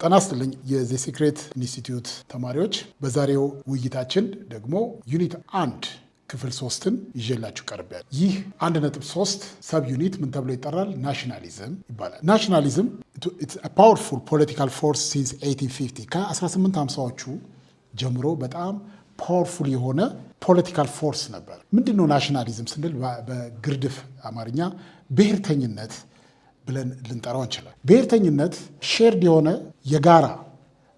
ጤና ይስጥልኝ የዘ ሲክሬት ኢንስቲትዩት ተማሪዎች በዛሬው ውይይታችን ደግሞ ዩኒት 1 ክፍል 3ን ይዤላችሁ ቀርቤያለሁ። ይህ 1.3 ሰብ ዩኒት ምን ተብሎ ይጠራል? ናሽናሊዝም ይባላል። ናሽናሊዝም it's a powerful political force since 1850 ከ1850ዎቹ ጀምሮ በጣም ፓወርፉል የሆነ ፖለቲካል ፎርስ ነበር። ምንድነው ናሽናሊዝም ስንል በግርድፍ አማርኛ ብሔርተኝነት ብለን ልንጠራው እንችላለን። ብሔርተኝነት ሼርድ የሆነ የጋራ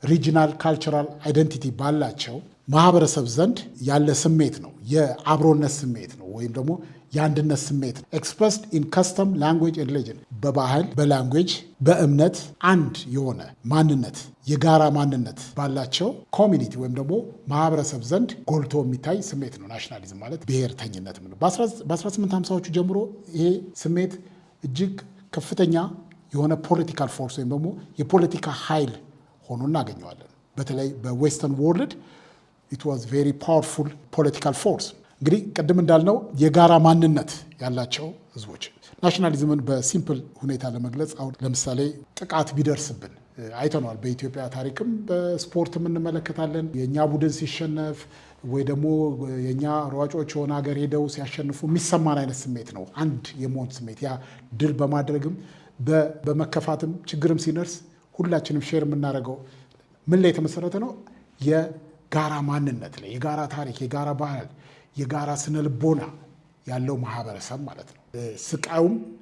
ሪጂናል ካልቸራል አይደንቲቲ ባላቸው ማህበረሰብ ዘንድ ያለ ስሜት ነው። የአብሮነት ስሜት ነው ወይም ደግሞ የአንድነት ስሜት ነው። ኤክስፕረስድ ኢን ከስተም ላንጉዌጅ ኤንድ ሪሊጅን በባህል በላንጉዌጅ በእምነት አንድ የሆነ ማንነት የጋራ ማንነት ባላቸው ኮሚኒቲ ወይም ደግሞ ማህበረሰብ ዘንድ ጎልቶ የሚታይ ስሜት ነው። ናሽናሊዝም ማለት ብሔርተኝነት ነው። በ1850ዎቹ ጀምሮ ይሄ ስሜት እጅግ ከፍተኛ የሆነ ፖለቲካል ፎርስ ወይም ደግሞ የፖለቲካ ኃይል ሆኖ እናገኘዋለን። በተለይ በዌስተርን ወርልድ it was very powerful political force። እንግዲህ ቅድም እንዳልነው የጋራ ማንነት ያላቸው ህዝቦች ናሽናሊዝምን በሲምፕል ሁኔታ ለመግለጽ አሁን ለምሳሌ ጥቃት ቢደርስብን አይተነዋል። በኢትዮጵያ ታሪክም በስፖርትም እንመለከታለን። የእኛ ቡድን ሲሸነፍ ወይ ደግሞ የእኛ ሯጮች የሆነ ሀገር ሄደው ሲያሸንፉ የሚሰማን አይነት ስሜት ነው። አንድ የመሆን ስሜት ያ ድል በማድረግም በመከፋትም ችግርም ሲነርስ ሁላችንም ሼር የምናደርገው ምን ላይ የተመሰረተ ነው? የጋራ ማንነት ላይ፣ የጋራ ታሪክ፣ የጋራ ባህል፣ የጋራ ስነልቦና ያለው ማህበረሰብ ማለት ነው።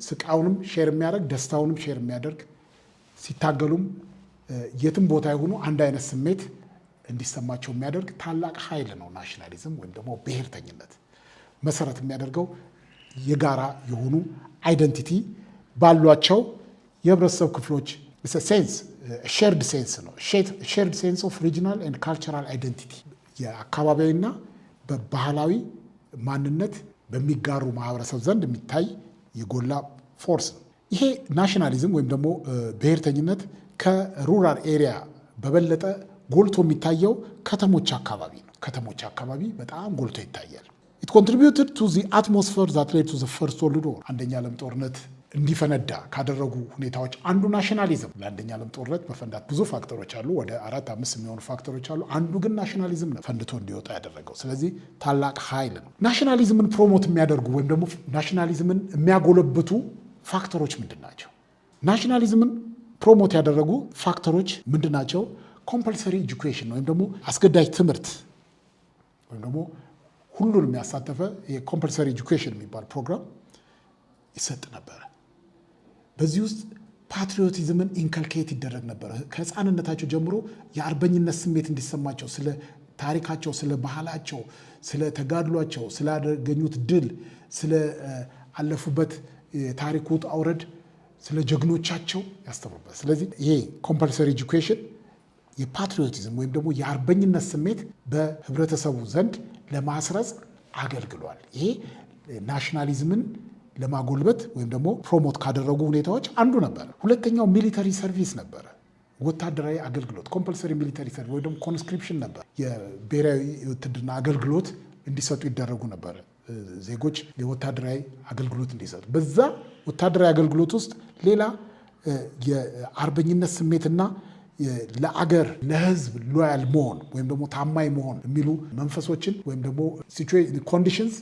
ስቃዩንም ሼር የሚያደርግ ደስታውንም ሼር የሚያደርግ ሲታገሉም የትም ቦታ የሆኑ አንድ አይነት ስሜት እንዲሰማቸው የሚያደርግ ታላቅ ኃይል ነው ናሽናሊዝም ወይም ደግሞ ብሔርተኝነት። መሰረት የሚያደርገው የጋራ የሆኑ አይደንቲቲ ባሏቸው የህብረተሰብ ክፍሎች ሴንስ ሼርድ ሴንስ ነው። ሼርድ ሴንስ ኦፍ ሪጂናል ኤንድ ካልቸራል አይደንቲቲ የአካባቢያዊና በባህላዊ ማንነት በሚጋሩ ማህበረሰብ ዘንድ የሚታይ የጎላ ፎርስ ነው። ይሄ ናሽናሊዝም ወይም ደግሞ ብሔርተኝነት ከሩራል ኤሪያ በበለጠ ጎልቶ የሚታየው ከተሞች አካባቢ ነው። ከተሞች አካባቢ በጣም ጎልቶ ይታያል። it contributed to the atmosphere that led to the first world war። አንደኛ ዓለም ጦርነት እንዲፈነዳ ካደረጉ ሁኔታዎች አንዱ ናሽናሊዝም። ለአንደኛ ዓለም ጦርነት መፈንዳት ብዙ ፋክተሮች አሉ፣ ወደ 4-5 የሚሆኑ ፋክተሮች አሉ። አንዱ ግን ናሽናሊዝም ነው ፈንድቶ እንዲወጣ ያደረገው። ስለዚህ ታላቅ ኃይል ነው። ናሽናሊዝምን ፕሮሞት የሚያደርጉ ወይም ደግሞ ናሽናሊዝምን የሚያጎለብቱ ፋክተሮች ምንድን ናቸው? ናሽናሊዝምን ፕሮሞት ያደረጉ ፋክተሮች ምንድን ናቸው? ኮምፐልሰሪ ኤጁኬሽን ወይም ደግሞ አስገዳጅ ትምህርት ወይም ደግሞ ሁሉንም ያሳተፈ የኮምፐልሰሪ ኤጁኬሽን የሚባል ፕሮግራም ይሰጥ ነበረ። በዚህ ውስጥ ፓትሪዮቲዝምን ኢንከልኬት ይደረግ ነበረ። ከህፃንነታቸው ጀምሮ የአርበኝነት ስሜት እንዲሰማቸው ስለ ታሪካቸው፣ ስለ ባህላቸው፣ ስለ ተጋድሏቸው፣ ስላገኙት ድል፣ ስለ አለፉበት የታሪክ ውጣ ውረድ፣ ስለ ጀግኖቻቸው ያስተምሩበት። ስለዚህ ይሄ ኮምፐልሰሪ ኤጁኬሽን የፓትሪዮቲዝም ወይም ደግሞ የአርበኝነት ስሜት በህብረተሰቡ ዘንድ ለማስረጽ አገልግሏል። ይሄ ናሽናሊዝምን ለማጎልበት ወይም ደግሞ ፕሮሞት ካደረጉ ሁኔታዎች አንዱ ነበር። ሁለተኛው ሚሊተሪ ሰርቪስ ነበረ። ወታደራዊ አገልግሎት ኮምፐልሰሪ ሚሊተሪ ሰርቪስ ወይ ደግሞ ኮንስክሪፕሽን ነበር። የብሔራዊ ውትድርና አገልግሎት እንዲሰጡ ይደረጉ ነበር። ዜጎች የወታደራዊ አገልግሎት እንዲሰጡ። በዛ ወታደራዊ አገልግሎት ውስጥ ሌላ የአርበኝነት ስሜትና ለአገር ለህዝብ ሎያል መሆን ወይም ደግሞ ታማኝ መሆን የሚሉ መንፈሶችን ወይም ደግሞ ኮንዲሽንስ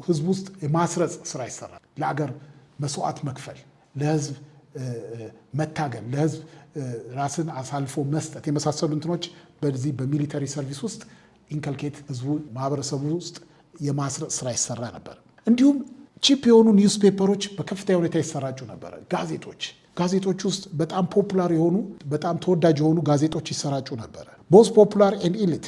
ህዝብ ውስጥ የማስረጽ ስራ ይሰራል። ለአገር መስዋዕት መክፈል፣ ለህዝብ መታገል፣ ለህዝብ ራስን አሳልፎ መስጠት የመሳሰሉ እንትኖች በዚህ በሚሊተሪ ሰርቪስ ውስጥ ኢንከልኬት ህዝቡ ማህበረሰቡ ውስጥ የማስረጽ ስራ ይሰራ ነበር። እንዲሁም ቺፕ የሆኑ ኒውስ ፔፐሮች በከፍተኛ ሁኔታ ይሰራጩ ነበር። ጋዜጦች ውስጥ በጣም ፖፑላር የሆኑ በጣም ተወዳጅ የሆኑ ጋዜጦች ይሰራጩ ነበር። ቦዝ ፖፑላር ኤንድ ኤሊት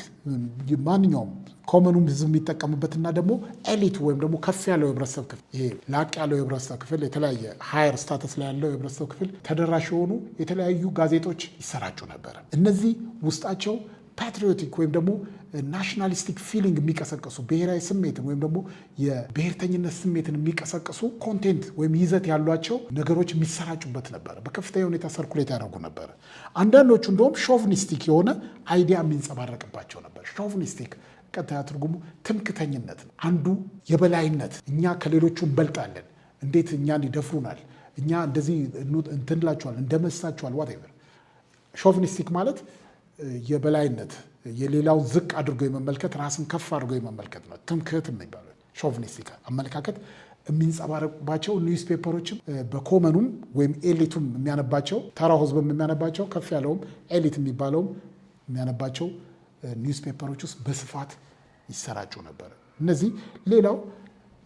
ማንኛውም ኮመኑም ህዝብ የሚጠቀምበትና ደግሞ ኤሊት ወይም ደግሞ ከፍ ያለው የህብረተሰብ ክፍል ይሄ ላቅ ያለው የህብረተሰብ ክፍል የተለያየ ሃየር ስታተስ ላይ ያለው የህብረተሰብ ክፍል ተደራሽ የሆኑ የተለያዩ ጋዜጦች ይሰራጩ ነበር። እነዚህ ውስጣቸው ፓትሪዮቲክ ወይም ደግሞ ናሽናሊስቲክ ፊሊንግ የሚቀሰቀሱ ብሔራዊ ስሜትን ወይም ደግሞ የብሔርተኝነት ስሜትን የሚቀሰቀሱ ኮንቴንት ወይም ይዘት ያሏቸው ነገሮች የሚሰራጩበት ነበር። በከፍተኛ ሁኔታ ሰርኩሌት ያደርጉ ነበር። አንዳንዶቹ እንደውም ሾቭኒስቲክ የሆነ አይዲያ የሚንጸባረቅባቸው ነበር። ሾቭኒስቲክ ቀጥታ ትርጉሙ ትምክተኝነት ነው። አንዱ የበላይነት፣ እኛ ከሌሎቹ እንበልጣለን፣ እንዴት እኛን ይደፍሩናል፣ እኛ እንደዚህ እንትንላቸዋል፣ እንደመሳቸዋል ዋቴቨር ሾቪኒስቲክ ማለት የበላይነት የሌላውን ዝቅ አድርጎ የመመልከት ራስን ከፍ አድርጎ የመመልከት ነው። ትምክህት የሚባለው ሾቪኒስቲክ አመለካከት የሚንጸባረቅባቸው ኒውስፔፐሮችም በኮመኑም ወይም ኤሊቱም የሚያነባቸው ተራው ህዝብም የሚያነባቸው ከፍ ያለውም ኤሊት የሚባለውም የሚያነባቸው ኒውስፔፐሮች ውስጥ በስፋት ይሰራጩ ነበር። እነዚህ ሌላው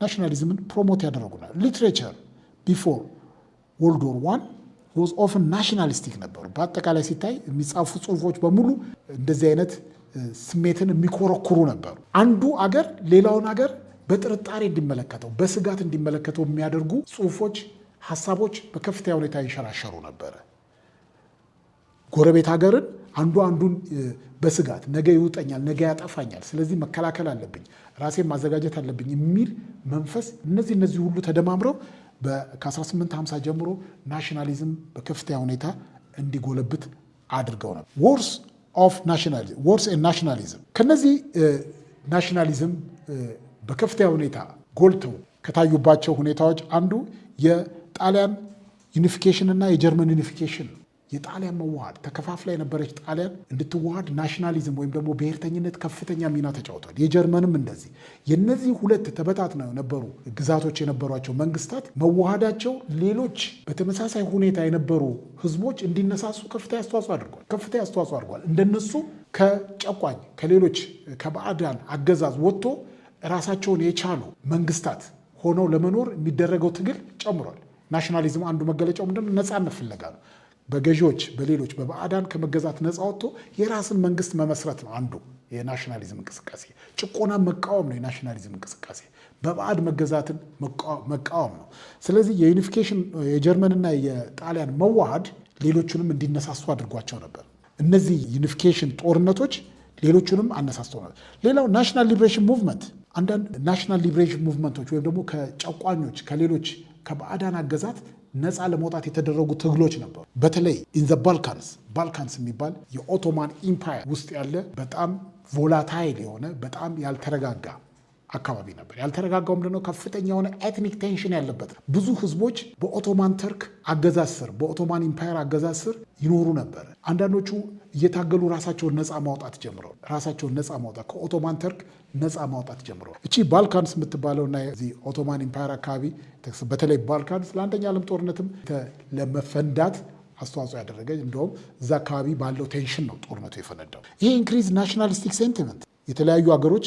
ናሽናሊዝምን ፕሮሞት ያደረጉናል። ሊትሬቸር ቢፎር ወርልድ ዎር 1 was often ናሽናሊስቲክ ነበሩ። በአጠቃላይ ሲታይ የሚጻፉ ጽሁፎች በሙሉ እንደዚህ አይነት ስሜትን የሚኮረኩሩ ነበሩ። አንዱ አገር ሌላውን አገር በጥርጣሬ እንዲመለከተው በስጋት እንዲመለከተው የሚያደርጉ ጽሁፎች፣ ሀሳቦች በከፍተኛ ሁኔታ ይንሸራሸሩ ነበረ። ጎረቤት ሀገርን አንዱን በስጋት ነገ ይውጠኛል፣ ነገ ያጠፋኛል፣ ስለዚህ መከላከል አለብኝ፣ ራሴን ማዘጋጀት አለብኝ የሚል መንፈስ እነዚህ ሁሉ ተደማምረው ከ1850 ጀምሮ ናሽናሊዝም በከፍተኛ ሁኔታ እንዲጎለብት አድርገው ነበር። ወርስ ኤንድ ናሽናሊዝም ከነዚህ ናሽናሊዝም በከፍተኛ ሁኔታ ጎልተው ከታዩባቸው ሁኔታዎች አንዱ የጣሊያን ዩኒፊኬሽን እና የጀርመን ዩኒፊኬሽን። የጣሊያን መዋሃድ ተከፋፍላ የነበረች ጣሊያን እንድትዋሃድ ናሽናሊዝም ወይም ደግሞ ብሔርተኝነት ከፍተኛ ሚና ተጫውቷል። የጀርመንም እንደዚህ። የነዚህ ሁለት ተበታትነው የነበሩ ግዛቶች የነበሯቸው መንግስታት መዋሃዳቸው ሌሎች በተመሳሳይ ሁኔታ የነበሩ ህዝቦች እንዲነሳሱ ከፍተኛ አስተዋጽኦ አድርጓል። እንደነሱ ከጨቋኝ ከሌሎች ከባዕዳን አገዛዝ ወጥቶ ራሳቸውን የቻሉ መንግስታት ሆነው ለመኖር የሚደረገው ትግል ጨምሯል። ናሽናሊዝም አንዱ መገለጫው ምንድነው? ነፃነት ፍለጋ ነው። በገዢዎች በሌሎች በባዕዳን ከመገዛት ነፃ ወጥቶ የራስን መንግስት መመስረት ነው አንዱ የናሽናሊዝም እንቅስቃሴ። ጭቆና መቃወም ነው የናሽናሊዝም እንቅስቃሴ። በባዕድ መገዛትን መቃወም ነው። ስለዚህ የዩኒፊኬሽን የጀርመንና የጣሊያን መዋሃድ ሌሎቹንም እንዲነሳሱ አድርጓቸው ነበር። እነዚህ ዩኒፊኬሽን ጦርነቶች ሌሎቹንም አነሳስተው ነበር። ሌላው ናሽናል ሊብሬሽን ሙቭመንት። አንዳንድ ናሽናል ሊብሬሽን ሙቭመንቶች ወይም ደግሞ ከጨቋኞች ከሌሎች ከባዕዳን አገዛት ነፃ ለመውጣት የተደረጉ ትግሎች ነበሩ። በተለይ ኢን ዘ ባልካንስ የሚባል የኦቶማን ኢምፓየር ውስጥ ያለ በጣም ቮላታይል የሆነ በጣም ያልተረጋጋ አካባቢ ነበር። ያልተረጋጋው ምንድነው? ከፍተኛ የሆነ ኤትኒክ ቴንሽን ያለበት ብዙ ህዝቦች በኦቶማን ተርክ አገዛዝ ስር በኦቶማን ኢምፓየር አገዛዝ ስር ይኖሩ ነበር። አንዳንዶቹ እየታገሉ ራሳቸውን ነፃ ማውጣት ጀምረው ከኦቶማን ተርክ ነፃ ማውጣት ጀምረው እቺ ባልካንስ የምትባለውና እዚህ ኦቶማን ኢምፓየር አካባቢ በተለይ ባልካንስ ለአንደኛ ዓለም ጦርነትም ለመፈንዳት አስተዋጽኦ ያደረገ እንደውም እዛ አካባቢ ባለው ቴንሽን ነው ጦርነቱ የፈነዳው። ይሄ ኢንክሪዝ ናሽናሊስቲክ ሴንቲመንት የተለያዩ ሀገሮች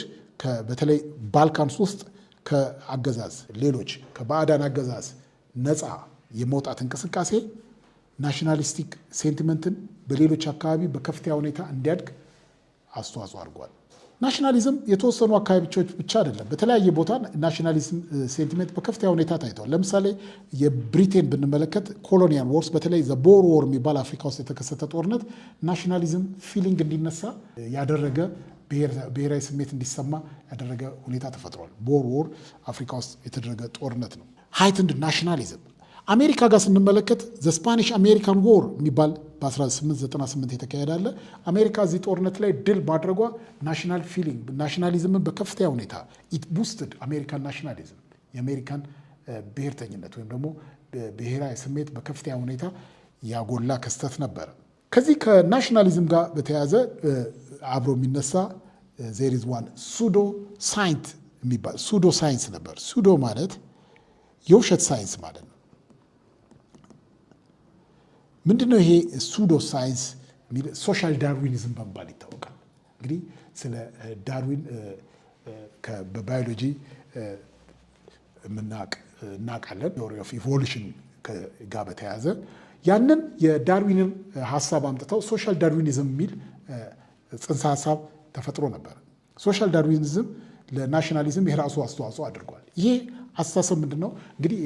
በተለይ ባልካንስ ውስጥ ከአገዛዝ ሌሎች ከባዕዳን አገዛዝ ነፃ የመውጣት እንቅስቃሴ ናሽናሊስቲክ ሴንቲመንትን በሌሎች አካባቢ በከፍተኛ ሁኔታ እንዲያድግ አስተዋጽኦ አድርጓል። ናሽናሊዝም የተወሰኑ አካባቢዎች ብቻ አይደለም፣ በተለያየ ቦታ ናሽናሊዝም ሴንቲሜንት በከፍተኛ ሁኔታ ታይተዋል። ለምሳሌ የብሪቴን ብንመለከት ኮሎኒያል ዎርስ በተለይ ዘ ቦር ዎር የሚባል አፍሪካ ውስጥ የተከሰተ ጦርነት ናሽናሊዝም ፊሊንግ እንዲነሳ ያደረገ ብሔራዊ ስሜት እንዲሰማ ያደረገ ሁኔታ ተፈጥሯል። ቦር ዎር አፍሪካ ውስጥ የተደረገ ጦርነት ነው። ሃይትንድ ናሽናሊዝም አሜሪካ ጋር ስንመለከት ዘ ስፓኒሽ አሜሪካን ዎር የሚባል በ1898 የተካሄደ አለ። አሜሪካ እዚህ ጦርነት ላይ ድል ማድረጓ ናሽናል ፊሊንግ ናሽናሊዝምን በከፍተኛ ሁኔታ ኢት ቡስትድ አሜሪካን ናሽናሊዝም የአሜሪካን ብሔርተኝነት ወይም ደግሞ ብሔራዊ ስሜት በከፍተኛ ሁኔታ ያጎላ ክስተት ነበረ። ከዚህ ከናሽናሊዝም ጋር በተያያዘ አብሮ የሚነሳ ዜር ኢዝ ዋን ሱዶ ሳይንት የሚባል ሱዶ ሳይንስ ነበር። ሱዶ ማለት የውሸት ሳይንስ ማለት ነው። ምንድነው ይሄ ሱዶ ሳይንስ? ሶሻል ዳርዊኒዝም በመባል ይታወቃል። እንግዲህ ስለ ዳርዊን በባዮሎጂ እናውቃለን። ቲዎሪ ኦፍ ኢቮሉሽን ጋር በተያያዘ ያንን የዳርዊንን ሀሳብ አምጥተው ሶሻል ዳርዊኒዝም የሚል ጽንሰ ሀሳብ ተፈጥሮ ነበር። ሶሻል ዳርዊኒዝም ለናሽናሊዝም የራሱ አስተዋጽኦ አድርጓል። ይሄ አስተሳሰብ ምንድነው? እንግዲህ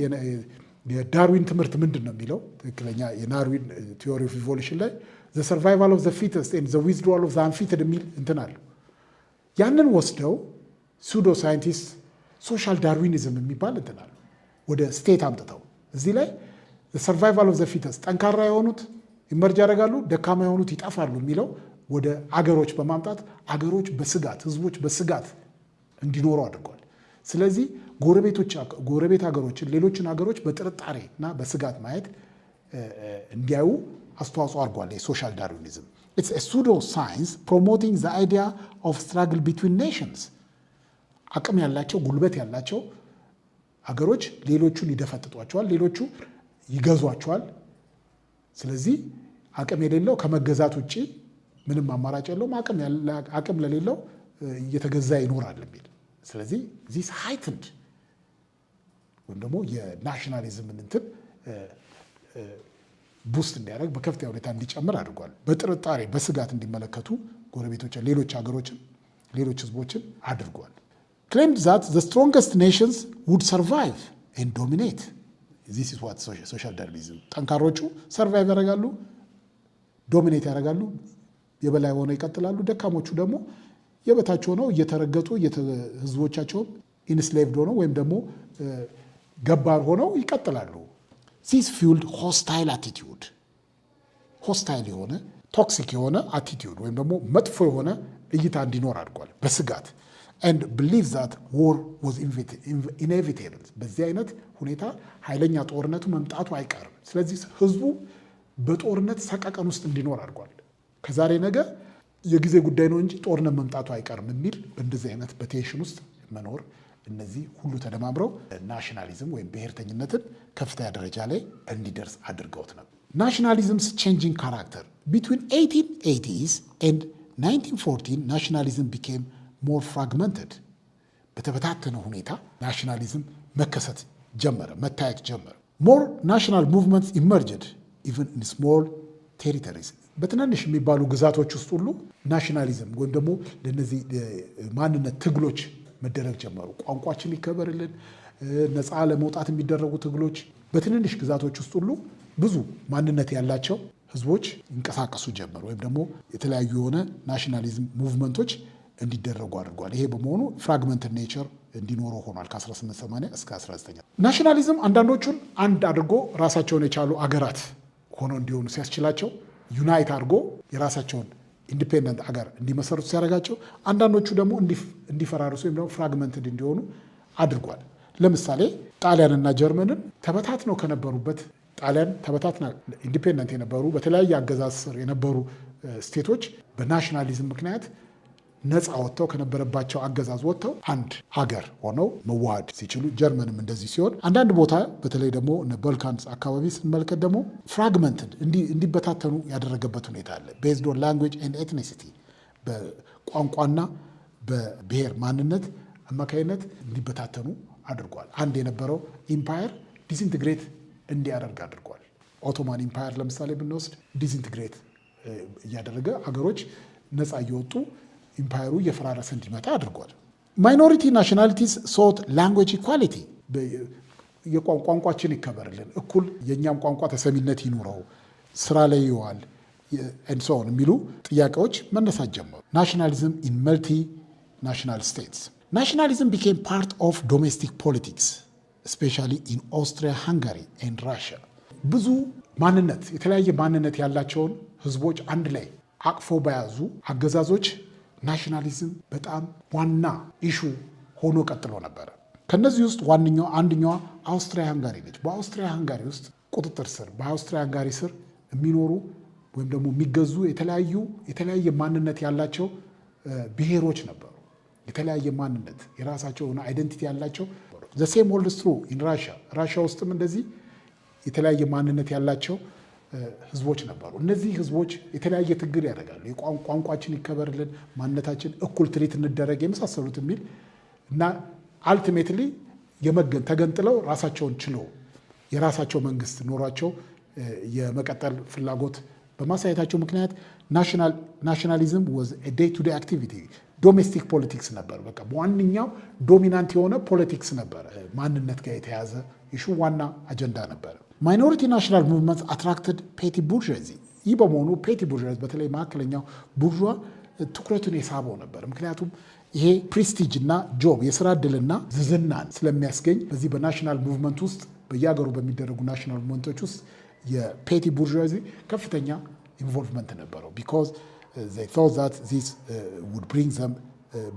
የዳርዊን ትምህርት ምንድን ነው የሚለው ትክክለኛ የዳርዊን ቲዎሪ ኦፍ ኢቮሉሽን ላይ ዘ ሰርቫይቫል ኦፍ ዘ ፊተስት ኤንድ ዘ ዊዝድሮዋል ኦፍ ዘ አንፊትድ የሚል እንትን አለው። ያንን ወስደው ሱዶ ሳይንቲስት ሶሻል ዳርዊኒዝም የሚባል እንትን አለው ወደ ስቴት አምጥተው እዚህ ላይ ሰርቫይቫል ኦፍ ዘ ፊተስት ጠንካራ የሆኑት ኢመርጅ ያደርጋሉ፣ ደካማ የሆኑት ይጠፋሉ የሚለው ወደ አገሮች በማምጣት አገሮች በስጋት ህዝቦች በስጋት እንዲኖሩ አድርጓል። ስለዚህ ጎረቤት ሀገሮችን ሌሎችን ሀገሮች በጥርጣሬ እና በስጋት ማየት እንዲያዩ አስተዋጽኦ አድርጓል የሶሻል ዳርዊኒዝም። It's a pseudo science promoting the idea of struggle between nations። አቅም ያላቸው ጉልበት ያላቸው አገሮች ሌሎቹን ይደፈጥጧቸዋል፣ ሌሎቹ ይገዟቸዋል። ስለዚህ አቅም የሌለው ከመገዛት ውጪ ምንም አማራጭ የለውም፣ አቅም ለሌለው እየተገዛ ይኖራል የሚል። ስለዚህ this heightened ወይም ደግሞ የናሽናሊዝምን እንትን ቡስት እንዲያደርግ በከፍተኛ ሁኔታ እንዲጨምር አድርጓል። በጥርጣሬ በስጋት እንዲመለከቱ ጎረቤቶች፣ ሌሎች ሀገሮችን፣ ሌሎች ህዝቦችን አድርጓል። claimed that the strongest nations would survive and dominate. This is what social darwinism። ጠንካሮቹ ሰርቫይቭ ያደርጋሉ፣ ዶሚኔት ያደርጋሉ፣ የበላይ ሆነው ይቀጥላሉ። ደካሞቹ ደግሞ የበታች ሆነው እየተረገጡ ህዝቦቻቸውን ኢንስሌቭድ ሆነው ወይም ደግሞ ገባር ሆነው ይቀጥላሉ። This fueled hostile attitude። ሆስታይል የሆነ ቶክሲክ የሆነ አቲቲዩድ ወይም ደግሞ መጥፎ የሆነ እይታ እንዲኖር አድርጓል በስጋት and believes that war was inevitable። በዚህ አይነት ሁኔታ ኃይለኛ ጦርነቱ መምጣቱ አይቀርም። ስለዚህ ህዝቡ በጦርነት ሰቀቀን ውስጥ እንዲኖር አድርጓል። ከዛሬ ነገ የጊዜ ጉዳይ ነው እንጂ ጦርነት መምጣቱ አይቀርም የሚል በእንደዚህ አይነት በቴንሽን ውስጥ መኖር፣ እነዚህ ሁሉ ተደማምረው ናሽናሊዝም ወይም ብሔርተኝነትን ከፍተኛ ደረጃ ላይ እንዲደርስ አድርገውት ነው። ናሽናሊዝምስ ቼንጂንግ ካራክተር ቢትዊን 1880s and 1914 ናሽናሊዝም ቢኬም ሞር ፍራግመንትድ። በተበታተነ ሁኔታ ናሽናሊዝም መከሰት ጀመረ፣ መታየት ጀመረ። ሞር ናሽናል ሙቭመንትስ ኢመርጅድ ኢቨን ኢን ስሞል ቴሪቶሪስ። በትናንሽ የሚባሉ ግዛቶች ውስጥ ሁሉ ናሽናሊዝም ወይም ደግሞ ለነዚህ ማንነት ትግሎች መደረግ ጀመሩ። ቋንቋችን ይከበርልን፣ ነፃ ለመውጣት የሚደረጉ ትግሎች በትንንሽ ግዛቶች ውስጥ ሁሉ ብዙ ማንነት ያላቸው ህዝቦች ይንቀሳቀሱ ጀመሩ፣ ወይም ደግሞ የተለያዩ የሆነ ናሽናሊዝም ሙቭመንቶች እንዲደረጉ አድርጓል። ይሄ በመሆኑ ፍራግመንት ኔቸር እንዲኖረው ሆኗል ከ1880 እስከ 19። ናሽናሊዝም አንዳንዶቹን አንድ አድርጎ ራሳቸውን የቻሉ አገራት ሆነው እንዲሆኑ ሲያስችላቸው፣ ዩናይት አድርጎ የራሳቸውን ኢንዲፔንደንት አገር እንዲመሰርቱ ሲያደርጋቸው፣ አንዳንዶቹ ደግሞ እንዲፈራርሱ ወይም ደግሞ ፍራግመንትድ እንዲሆኑ አድርጓል። ለምሳሌ ጣሊያንና ጀርመንን ተበታትነው ከነበሩበት ጣሊያን ተበታትና ኢንዲፔንደንት የነበሩ በተለያየ አገዛዝ ስር የነበሩ ስቴቶች በናሽናሊዝም ምክንያት ነፃ ወጥተው ከነበረባቸው አገዛዝ ወጥተው አንድ ሀገር ሆነው መዋሃድ ሲችሉ፣ ጀርመንም እንደዚህ ሲሆን፣ አንዳንድ ቦታ በተለይ ደግሞ ባልካንስ አካባቢ ስንመለከት ደግሞ ፍራግመንትድ እንዲበታተኑ ያደረገበት ሁኔታ አለ። ቤዝድ ኦን ላንጉዌጅ ኤንድ ኤትኒሲቲ፣ በቋንቋና በብሔር ማንነት አማካይነት እንዲበታተኑ አድርጓል። አንድ የነበረው ኢምፓየር ዲስኢንትግሬት እንዲያደርግ አድርጓል። ኦቶማን ኢምፓየር ለምሳሌ ብንወስድ ዲስኢንትግሬት እያደረገ አገሮች ነፃ እየወጡ ኢምፓየሩ እየፈራረሰ እንዲመጣ አድርጓል። ማይኖሪቲ ናሽናሊቲስ ሶት ላንጉዌጅ ኢኳሊቲ፣ ቋንቋችን ይከበርልን፣ እኩል የእኛም ቋንቋ ተሰሚነት ይኑረው፣ ስራ ላይ ይዋል ኤንሶን የሚሉ ጥያቄዎች መነሳት ጀመሩ። ናሽናሊዝም ኢን መልቲ ናሽናል ስቴትስ። ናሽናሊዝም ቢኬም ፓርት ኦፍ ዶሜስቲክ ፖለቲክስ ስፔሻሊ ኢን ኦስትሪያ ሃንጋሪ ኤንድ ራሽያ። ብዙ ማንነት የተለያየ ማንነት ያላቸውን ህዝቦች አንድ ላይ አቅፈው በያዙ አገዛዞች ናሽናሊዝም በጣም ዋና ኢሹ ሆኖ ቀጥሎ ነበረ። ከነዚህ ውስጥ አንደኛዋ አውስትሪያ ሃንጋሪ ነች። በአውስትሪያ ሃንጋሪ ውስጥ ቁጥጥር ስር በአውስትሪያ ሃንጋሪ ስር የሚኖሩ ወይም ደግሞ የሚገዙ የተለያየ ማንነት ያላቸው ብሔሮች ነበሩ። የተለያየ ማንነት የራሳቸው የሆነ አይደንቲቲ ያላቸው the same holds true in ራሽያ ውስጥም እንደዚህ የተለያየ ማንነት ያላቸው ህዝቦች ነበሩ። እነዚህ ህዝቦች የተለያየ ትግል ያደርጋሉ። ቋንቋችን ይከበርልን፣ ማንነታችን እኩል ትሪት እንደረግ የመሳሰሉት የሚል እና አልቲሜትሊ ተገንጥለው ራሳቸውን ችለው የራሳቸው መንግስት ኖሯቸው የመቀጠል ፍላጎት በማሳየታቸው ምክንያት ናሽናሊዝም was a day to day activity። ዶሜስቲክ ፖለቲክስ ነበር። በቃ በዋነኛው ዶሚናንት የሆነ ፖለቲክስ ነበር። ማንነት ጋር የተያዘ ኢሹ ዋና አጀንዳ ነበር። ማይኖሪቲ ናሽናል ሙቭመንት አትራክትድ ፔቲ ቡርዣዚ። ይህ በመሆኑ ፔቲ ቡርዣዚ በተለይ መካከለኛው ቡርዣ ትኩረቱን የሳበው ነበር። ምክንያቱም ይሄ ፕሪስቲጅ እና ጆብ የስራ ዕድልና ዝናን ስለሚያስገኝ በዚህ በናሽናል ሙቭመንት ውስጥ በየሀገሩ በሚደረጉ ናሽናል ሙቭመንቶች ውስጥ የፔቲ ቡርዣዚ ከፍተኛ ኢንቮልቭመንት ነበረው። ቢኮዝ they thought that this would bring them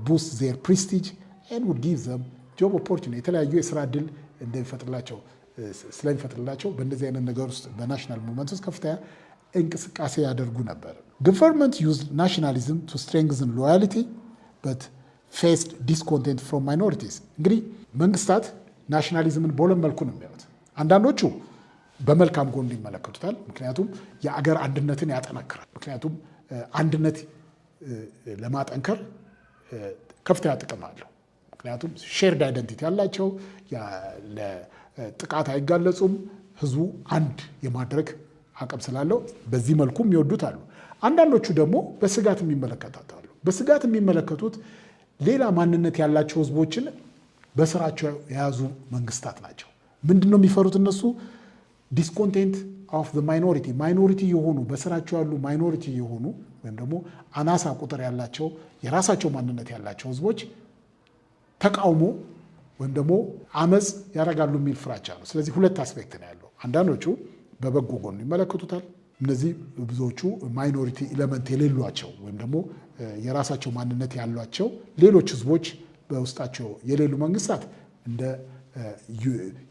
boost their prestige and would give them job opportunity። የተለያዩ የስራ ዕድል ስለሚፈጥርላቸው በእንደዚህ አይነት ነገር ውስጥ በናሽናል ሙቭመንት ውስጥ ከፍተኛ እንቅስቃሴ ያደርጉ ነበር። Government used nationalism to strengthen loyalty but faced discontent from minorities. እንግዲህ መንግስታት ናሽናሊዝምን በሁለት መልኩ ነው የሚያዩት። አንዳንዶቹ በመልካም ጎን ይመለከቱታል። ምክንያቱም የአገር አንድነትን ያጠናክራል። ምክንያቱም አንድነት ለማጠንከር ከፍተኛ ጥቅም አለው። ምክንያቱም ሼርድ አይደንቲቲ ያላቸው ለጥቃት አይጋለጹም። ህዝቡ አንድ የማድረግ አቅም ስላለው በዚህ መልኩ የሚወዱት አሉ። አንዳንዶቹ ደግሞ በስጋት የሚመለከታሉ። በስጋት የሚመለከቱት ሌላ ማንነት ያላቸው ህዝቦችን በስራቸው የያዙ መንግስታት ናቸው። ምንድነው የሚፈሩት እነሱ? ዲስኮንቴንት ኦፍ ዘ ማይኖሪቲ የሆኑ በስራቸው ያሉ ማይኖሪቲ የሆኑ ወይም ደግሞ አናሳ ቁጥር ያላቸው የራሳቸው ማንነት ያላቸው ህዝቦች ተቃውሞ ወይም ደግሞ አመጽ ያደርጋሉ የሚል ፍራቻ ነው። ስለዚህ ሁለት አስፔክት ነው ያለው። አንዳንዶቹ በበጎ ጎን ይመለከቱታል። እነዚህ ብዙዎቹ ማይኖሪቲ ኤሌመንት የሌሏቸው ወይም ደግሞ የራሳቸው ማንነት ያሏቸው ሌሎች ህዝቦች በውስጣቸው የሌሉ መንግስታት እንደ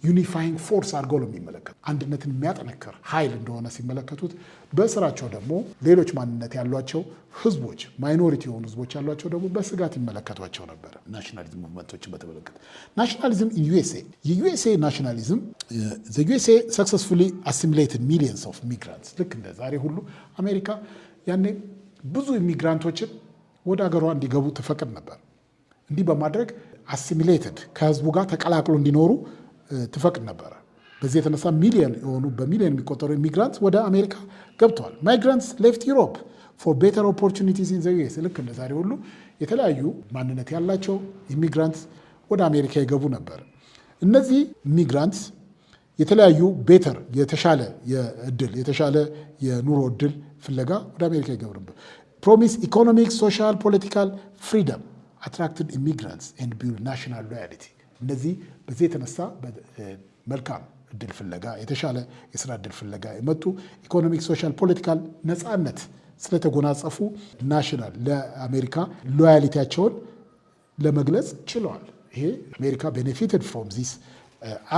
ዩኒፋይንግ ፎርስ አድርገው ነው የሚመለከቱ። አንድነትን የሚያጠነክር ኃይል እንደሆነ ሲመለከቱት፣ በስራቸው ደግሞ ሌሎች ማንነት ያሏቸው ህዝቦች ማይኖሪቲ የሆኑ ህዝቦች ያሏቸው ደግሞ በስጋት ይመለከቷቸው ነበር። ናሽናሊዝም ሙቭመንቶችን በተመለከተ ናሽናሊዝም ኢን ዩኤስኤ የዩኤስኤ ናሽናሊዝም ዩኤስኤ ሰክሰስፉሊ አሲሚሌትድ ሚሊየንስ ኦፍ ሚግራንትስ። ልክ እንደ ዛሬ ሁሉ አሜሪካ ያኔ ብዙ ኢሚግራንቶችን ወደ ሀገሯ እንዲገቡ ትፈቅድ ነበር። እንዲህ በማድረግ አሲሚሌትድ ከህዝቡ ጋር ተቀላቅሎ እንዲኖሩ ትፈቅድ ነበረ። በዚህ የተነሳ በሚሊዮን የሚቆጠሩ ኢሚግራንትስ ወደ አሜሪካ ገብተዋል። ማይግራንትስ ሌፍት ዩሮፕ ፎር ቤተር ኦፖርቹኒቲስ ኢን ዘ ዩኤስ። ልክ እንደ ዛሬ ሁሉ የተለያዩ ማንነት ያላቸው ኢሚግራንትስ ወደ አሜሪካ ይገቡ ነበር። እነዚህ ኢሚግራንትስ የተለያዩ ቤተር የተሻለ የኑሮ እድል ፍለጋ ወደ አሜሪካ ይገቡ ነበር። ፕሮሚስ ኢኮኖሚክ ሶሻል ፖለቲካል ፍሪደም attracted immigrants and build national loyalty። እነዚህ በዚህ የተነሳ መልካም እድል ፍለጋ የተሻለ የስራ እድል ፍለጋ የመጡ ኢኮኖሚክ ሶሻል ፖለቲካል ነፃነት ስለተጎናጸፉ ናሽናል ለአሜሪካ ሎያሊቲያቸውን ለመግለጽ ችለዋል። ይሄ አሜሪካ benefited from this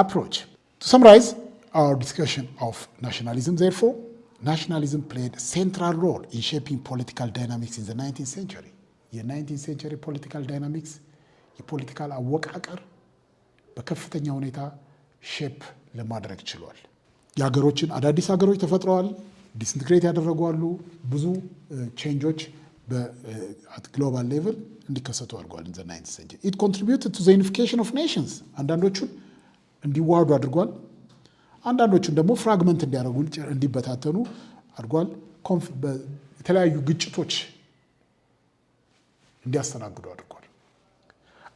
approach. To summarize our discussion of nationalism, therefore, nationalism played a central role in shaping political dynamics in the 19th century. የ19th century ፖለቲካል ዳይናሚክስ የፖለቲካል አወቃቀር በከፍተኛ ሁኔታ ሼፕ ለማድረግ ችሏል። የሀገሮችን አዳዲስ ሀገሮች ተፈጥረዋል። ዲስኢንትግሬት ያደረጉ አሉ። ብዙ ቼንጆች በግሎባል ሌቭል እንዲከሰቱ አድርጓል። in the 19th century it contributed to the unification of nations። አንዳንዶቹን እንዲዋሃዱ አድርጓል። አንዳንዶቹን ደግሞ ፍራግመንት እንዲያደርጉ እንዲበታተኑ አድርጓል። የተለያዩ ግጭቶች እንዲያስተናግዱ አድርጓል።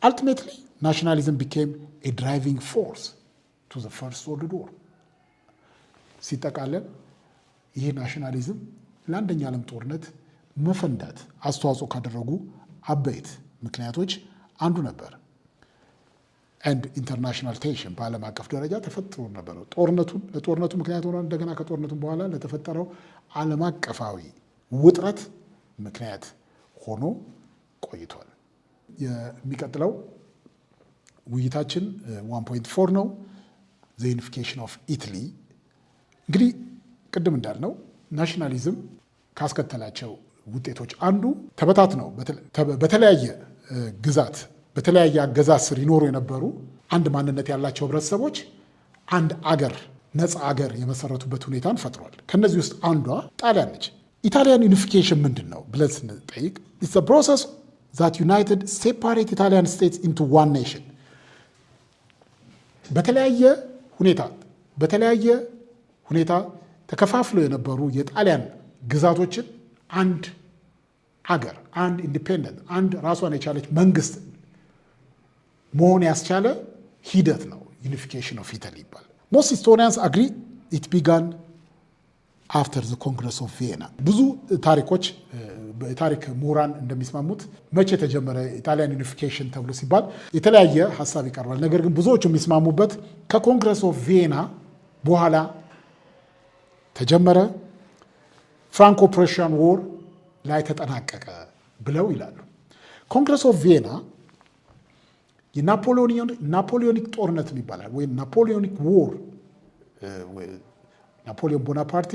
Ultimately, nationalism became a driving force to the First World War። ሲጠቃለል ይህ ናሽናሊዝም ለአንደኛ ዓለም ጦርነት መፈንዳት አስተዋጽኦ ካደረጉ አበይት ምክንያቶች አንዱ ነበር። and international tension በዓለም አቀፍ ደረጃ ተፈጥሮ ነበር። ለጦርነቱ ምክንያት ሆኗል። እንደገና ከጦርነቱ በኋላ ለተፈጠረው ዓለም አቀፋዊ ውጥረት ምክንያት ሆኖ ቆይቷል። የሚቀጥለው ውይይታችን 1.4 ነው። the unification of Italy። እንግዲህ ቅድም እንዳልነው ናሽናሊዝም ካስከተላቸው ውጤቶች አንዱ ተበታትነው በተለያየ ግዛት በተለያየ አገዛዝ ስር ይኖሩ የነበሩ አንድ ማንነት ያላቸው ህብረተሰቦች አንድ አገር ነፃ አገር የመሰረቱበት ሁኔታን ፈጥሯል። ከነዚህ ውስጥ አንዷ ጣሊያን ነች። ኢታሊያን ዩኒፊኬሽን ምንድን ነው ብለን ስንጠይቅ it's a process that united separate Italian states into one nation። በተለያየ ሁኔታ ተከፋፍለው የነበሩ የጣሊያን ግዛቶችን አንድ አገር አንድ ኢንዲፔንደንት አንድ ራሷን የቻለች መንግስት መሆን ያስቻለ ሂደት ነው ዩኒፊኬሽን ኦፍ ኢታሊ ይባላል። most historians agree it began after the Congress of Vienna። ብዙ ታሪኮች በታሪክ ምሁራን እንደሚስማሙት መቼ ተጀመረ ኢታሊያን ዩኒፊኬሽን ተብሎ ሲባል የተለያየ ሐሳብ ይቀርባል። ነገር ግን ብዙዎቹ የሚስማሙበት ከኮንግረስ ኦፍ ቪየና በኋላ ተጀመረ፣ ፍራንኮ ፕሩሺያን ዎር ላይ ተጠናቀቀ ብለው ይላሉ። ኮንግረስ ኦፍ ቪየና የናፖሊዮኒክ ጦርነት ይባላል ወይ ናፖሊዮኒክ ዎር ናፖሊዮን ቦናፓርቲ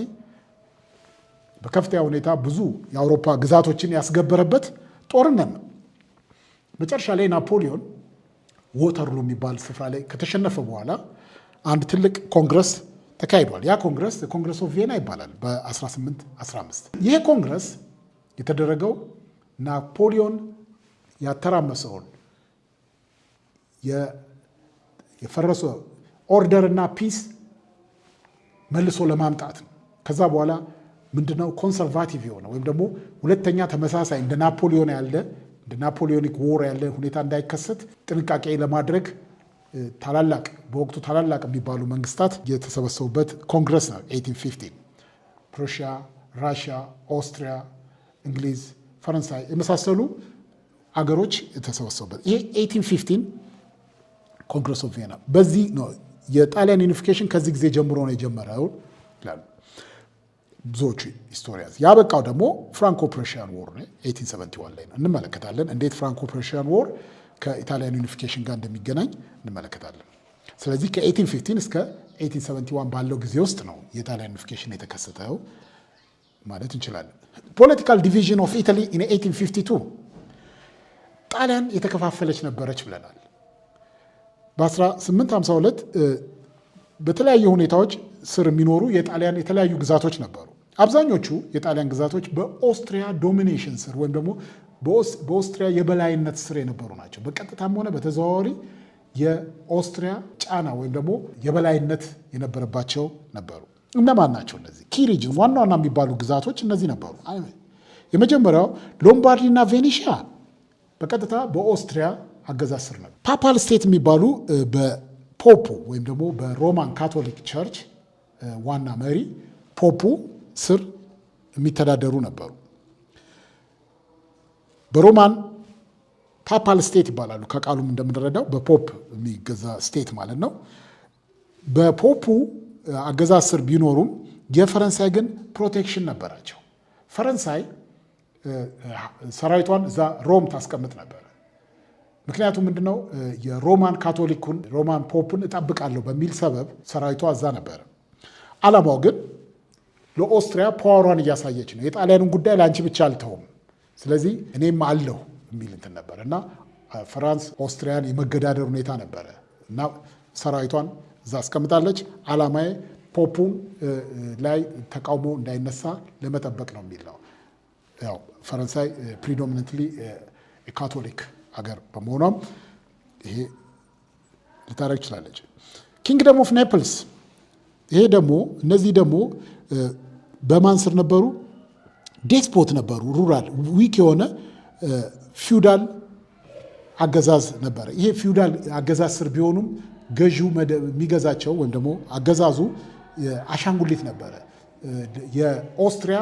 በከፍተኛ ሁኔታ ብዙ የአውሮፓ ግዛቶችን ያስገበረበት ጦርነት ነው። መጨረሻ ላይ ናፖሊዮን ዎተርሉ የሚባል ስፍራ ላይ ከተሸነፈ በኋላ አንድ ትልቅ ኮንግረስ ተካሂዷል። ያ ኮንግረስ ኮንግረስ ኦፍ ቪየና ይባላል በ1815። ይሄ ኮንግረስ የተደረገው ናፖሊዮን ያተራመሰውን የፈረሰ ኦርደር እና ፒስ መልሶ ለማምጣት ነው። ከዛ በኋላ ምንድነው ኮንሰርቫቲቭ የሆነ ወይም ደግሞ ሁለተኛ ተመሳሳይ እንደ ናፖሊዮን ያለ እንደ ናፖሊዮኒክ ዎር ያለ ሁኔታ እንዳይከሰት ጥንቃቄ ለማድረግ ታላላቅ በወቅቱ ታላላቅ የሚባሉ መንግስታት የተሰበሰቡበት ኮንግረስ ነው 1815። ፕሩሺያ፣ ራሽያ፣ ኦስትሪያ፣ እንግሊዝ፣ ፈረንሳይ የመሳሰሉ አገሮች የተሰበሰቡበት ይሄ 1815 ኮንግረስ ኦፍ ቪየና። በዚህ ነው የጣሊያን ዩኒፊኬሽን ከዚህ ጊዜ ጀምሮ ነው የጀመረው ይላሉ ብዙዎቹ ሂስቶሪያንስ። ያበቃው ደግሞ ፍራንኮ ፕሩሺያን ዎር ነው 1871 ላይ ነው። እንመለከታለን እንዴት ፍራንኮ ፕሩሺያን ዎር ከኢጣሊያን ዩኒፊኬሽን ጋር እንደሚገናኝ እንመለከታለን። ስለዚህ ከ1815 እስከ 1871 ባለው ጊዜ ውስጥ ነው የጣሊያን ዩኒፊኬሽን የተከሰተው ማለት እንችላለን። ፖለቲካል ዲቪዥን ኦፍ ኢታሊ ኢን 1852 ጣሊያን የተከፋፈለች ነበረች ብለናል። በ1852 በተለያዩ ሁኔታዎች ስር የሚኖሩ የጣሊያን የተለያዩ ግዛቶች ነበሩ። አብዛኞቹ የጣሊያን ግዛቶች በኦስትሪያ ዶሚኔሽን ስር ወይም ደግሞ በኦስትሪያ የበላይነት ስር የነበሩ ናቸው። በቀጥታም ሆነ በተዘዋዋሪ የኦስትሪያ ጫና ወይም ደግሞ የበላይነት የነበረባቸው ነበሩ። እነማን ናቸው እነዚህ? ኪ ሪጅን ዋና ዋና የሚባሉ ግዛቶች እነዚህ ነበሩ። የመጀመሪያው ሎምባርዲና ቬኔሺያ በቀጥታ በኦስትሪያ አገዛዝ ስር ነበር። ፓፓል ስቴት የሚባሉ በፖፑ ወይም ደግሞ በሮማን ካቶሊክ ቸርች ዋና መሪ ፖፑ ስር የሚተዳደሩ ነበሩ። በሮማን ፓፓል ስቴት ይባላሉ። ከቃሉም እንደምንረዳው በፖፕ የሚገዛ ስቴት ማለት ነው። በፖፑ አገዛዝ ስር ቢኖሩም የፈረንሳይ ግን ፕሮቴክሽን ነበራቸው። ፈረንሳይ ሰራዊቷን እዛ ሮም ታስቀምጥ ነበር። ምክንያቱም ምንድነው የሮማን ካቶሊኩን ሮማን ፖፕን እጠብቃለሁ በሚል ሰበብ ሰራዊቷ እዛ ነበር። ዓላማው ግን ለኦስትሪያ ፓወሯን እያሳየች ነው። የጣሊያንን ጉዳይ ለአንቺ ብቻ አልተውም፣ ስለዚህ እኔም አለሁ የሚል እንትን ነበር እና ፍራንስ ኦስትሪያን የመገዳደር ሁኔታ ነበረ እና ሰራዊቷን እዛ አስቀምጣለች። ዓላማዬ ፖፑን ላይ ተቃውሞ እንዳይነሳ ለመጠበቅ ነው የሚል ነው። ያው ፈረንሳይ ፕሪዶሚናንትሊ የካቶሊክ አገር በመሆኗም ይሄ ልታረግ ይችላለች። ኪንግደም ኦፍ ኔፕልስ ይሄ ደግሞ እነዚህ ደግሞ በማን ስር ነበሩ? ዴስፖት ነበሩ። ሩራል ዊክ የሆነ ፊውዳል አገዛዝ ነበረ። ይሄ ፊውዳል አገዛዝ ስር ቢሆኑም ገዢው የሚገዛቸው ወይም ደግሞ አገዛዙ አሻንጉሊት ነበረ። የኦስትሪያ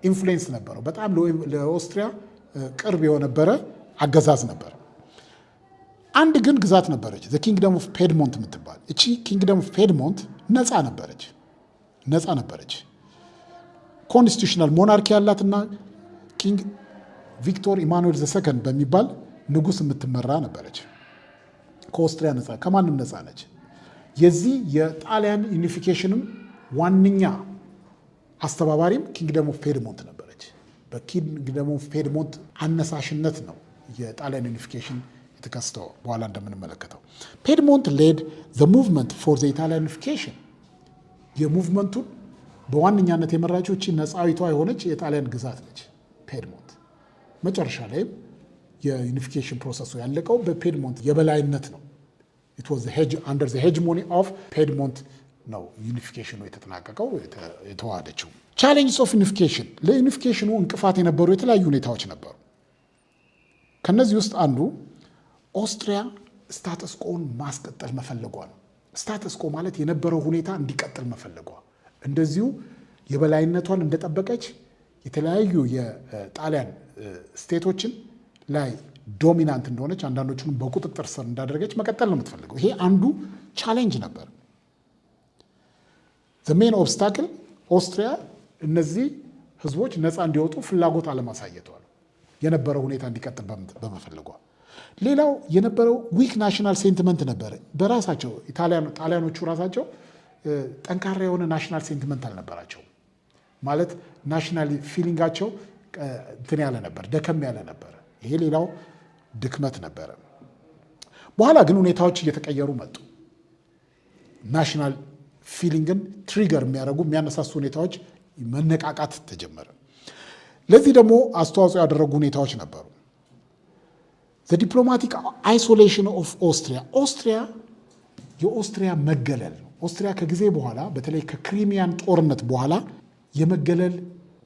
ኢንፍሉዌንስ ነበረው። በጣም ለኦስትሪያ ቅርብ የነበረ አገዛዝ ነበር። አንድ ግን ግዛት ነበረች ዘ ኪንግደም ኦፍ ፔድሞንት የምትባል። እቺ ኪንግደም ኦፍ ፔድሞንት ነፃ ነበረች። ኮንስቲቱሽናል ሞናርኪ ያላትና ኪንግ ቪክቶር ኢማኑኤል ዘሰከንድ በሚባል ንጉስ የምትመራ ነበረች። ከኦስትሪያ ነፃ ከማንም ነፃ ነች። የዚህ የጣሊያን ዩኒፊኬሽንም ዋነኛ አስተባባሪም ኪንግደም ኦፍ ፔድሞንት ነበረች። በኪንግደም ኦፍ ፔድሞንት አነሳሽነት ነው የጣሊያን ዩኒፊኬሽን የተከሰተው። በኋላ እንደምንመለከተው ፔድሞንት ሌድ ዘ ሙቭመንት ፎር ዘ ኢታሊያን ዩኒፊኬሽን። የሙቭመንቱን በዋነኛነት የመራችው እቺ ነፃዊቷ የሆነች የጣሊያን ግዛት ነች ፔድሞንት። መጨረሻ ላይም የዩኒፊኬሽን ፕሮሰሱ ያለቀው በፔድሞንት የበላይነት ነው። ኢት ዋዝ አንደር ዘ ሄጅሞኒ ኦፍ ፔድሞንት ነው ዩኒፊኬሽኑ የተጠናቀቀው የተዋሃደችው። ቻሌንጅስ ኦፍ ዩኒፊኬሽን፣ ለዩኒፊኬሽኑ እንቅፋት የነበሩ የተለያዩ ሁኔታዎች ነበሩ። ከነዚህ ውስጥ አንዱ ኦስትሪያ ስታተስ ኮን ማስቀጠል መፈለጓ ነው። ስታተስ ኮ ማለት የነበረው ሁኔታ እንዲቀጥል መፈለጓ፣ እንደዚሁ የበላይነቷን እንደጠበቀች የተለያዩ የጣሊያን ስቴቶችን ላይ ዶሚናንት እንደሆነች አንዳንዶቹንም በቁጥጥር ስር እንዳደረገች መቀጠል ነው የምትፈልገው። ይሄ አንዱ ቻሌንጅ ነበር። ዘ ሜን ኦብስታክል ኦስትሪያ እነዚህ ህዝቦች ነፃ እንዲወጡ ፍላጎት አለማሳየቷ ነው፣ የነበረው ሁኔታ እንዲቀጥል በመፈለጓ። ሌላው የነበረው ዊክ ናሽናል ሴንቲመንት ነበረ። በራሳቸው ጣሊያኖቹ ራሳቸው ጠንካራ የሆነ ናሽናል ሴንቲመንት አልነበራቸው። ማለት ናሽናል ፊሊንጋቸው እንትን ያለ ነበር፣ ደከም ያለ ነበር። ይሄ ሌላው ድክመት ነበረ። በኋላ ግን ሁኔታዎች እየተቀየሩ መጡ። ናሽናል ፊሊንግን ትሪገር የሚያደርጉ የሚያነሳሱ ሁኔታዎች መነቃቃት ተጀመረ። ለዚህ ደግሞ አስተዋጽኦ ያደረጉ ሁኔታዎች ነበሩ። ዘ ዲፕሎማቲክ አይሶሌሽን ኦፍ ኦስትሪያ። የኦስትሪያ መገለል። ኦስትሪያ ከጊዜ በኋላ በተለይ ከክሪሚያን ጦርነት በኋላ የመገለል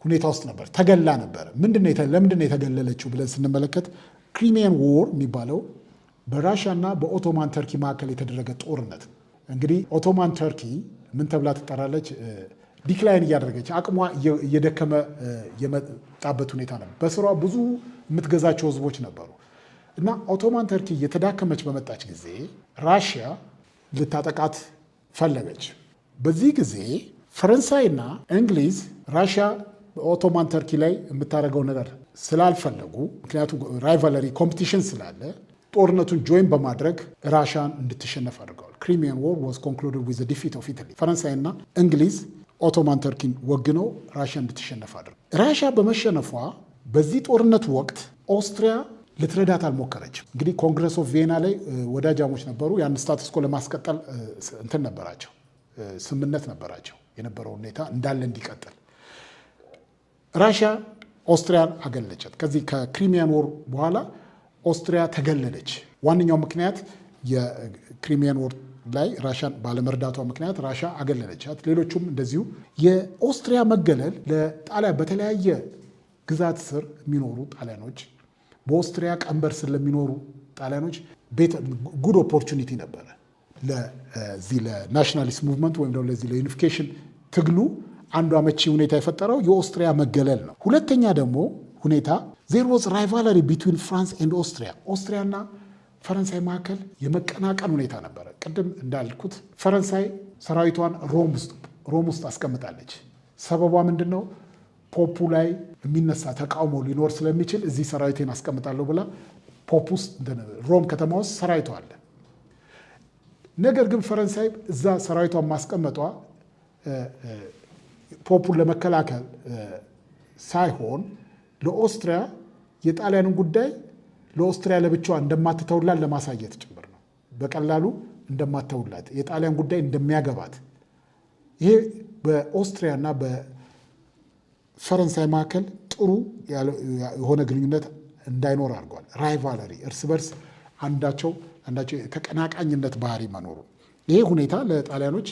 ሁኔታ ውስጥ ነበር፣ ተገላ ነበር። ለምንድን ነው የተገለለችው ብለን ስንመለከት ክሪሚያን ዎር የሚባለው በራሽያ እና በኦቶማን ተርኪ መካከል የተደረገ ጦርነት። እንግዲህ ኦቶማን ተርኪ ምን ተብላ ትጠራለች? ዲክላይን እያደረገች አቅሟ እየደከመ የመጣበት ሁኔታ ነበር። በስሯ ብዙ የምትገዛቸው ህዝቦች ነበሩ እና ኦቶማን ተርኪ እየተዳከመች በመጣች ጊዜ ራሽያ ልታጠቃት ፈለገች። በዚህ ጊዜ ፈረንሳይና እንግሊዝ ራሽያ በኦቶማን ተርኪ ላይ የምታደርገው ነገር ስላልፈለጉ፣ ምክንያቱም ራይቫለሪ ኮምፒቲሽን ስላለ ጦርነቱን ጆይን በማድረግ ራሽያን እንድትሸነፍ አድርገዋል። ክሪሚያን ዎር ዋዝ ኮንክሉድድ ዊዝ ዘ ዲፊት ኦፍ ኢታሊ። ፈረንሳይና እንግሊዝ ኦቶማን ተርኪን ወግነው ራሽያ እንድትሸነፍ አድርገዋል። ራሽያ በመሸነፏ በዚህ ጦርነት ወቅት ኦስትሪያ ልትረዳት አልሞከረችም። እንግዲህ ኮንግረስ ኦፍ ቪየና ላይ ወዳጃሞች ነበሩ። ያን ስታትስ ኮ ለማስቀጠል እንትን ነበራቸው፣ ስምምነት ነበራቸው፣ የነበረው ሁኔታ እንዳለ እንዲቀጥል። ራሽያ ኦስትሪያን አገለለቻት። ከዚህ ከክሪሚያን ዎር በኋላ ኦስትሪያ ተገለለች። ዋነኛው ምክንያት የክሪሚያን ዎር ላይ ራሽያን ባለመርዳቷ ምክንያት ራሽያ አገለለቻት። ሌሎቹም እንደዚሁ። የኦስትሪያ መገለል ለጣሊያን በተለያየ ግዛት ስር የሚኖሩ ጣሊያኖች፣ በኦስትሪያ ቀንበር ስር ለሚኖሩ ጣሊያኖች ጉድ ኦፖርቹኒቲ ነበረ። ለዚህ ለናሽናሊስት ሙቭመንት ወይም ደግሞ ለዚህ ለዩኒፊኬሽን ትግሉ አንዱ አመቺ ሁኔታ የፈጠረው የኦስትሪያ መገለል ነው። ሁለተኛ ደግሞ ሁኔታ ዜር ዋዝ ራይቫለሪ ቢትዊን ፍራንስ ኤንድ ኦስትሪያ። ኦስትሪያና ፈረንሳይ መካከል የመቀናቀን ሁኔታ ነበረ። ቅድም እንዳልኩት ፈረንሳይ ሰራዊቷን ሮም ውስጥ አስቀምጣለች። ሰበቧ ምንድን ነው? ፖፑ ላይ የሚነሳ ተቃውሞ ሊኖር ስለሚችል እዚህ ሰራዊቴን አስቀምጣለሁ ብላ ፖፕ ውስጥ ሮም ከተማ ውስጥ ሰራዊቷ አለ። ነገር ግን ፈረንሳይ እዛ ሰራዊቷን ማስቀመጧ ፖፑን ለመከላከል ሳይሆን ለኦስትሪያ የጣሊያንን ጉዳይ ለኦስትሪያ ለብቻዋ እንደማትተውላት ለማሳየት ጭምር ነው። በቀላሉ እንደማትተውላት፣ የጣሊያን ጉዳይ እንደሚያገባት። ይሄ በኦስትሪያና በፈረንሳይ መካከል ጥሩ የሆነ ግንኙነት እንዳይኖር አድርጓል። ራይቫለሪ፣ እርስ በርስ አንዳቸው የተቀናቃኝነት ባህሪ መኖሩ። ይሄ ሁኔታ ለጣሊያኖች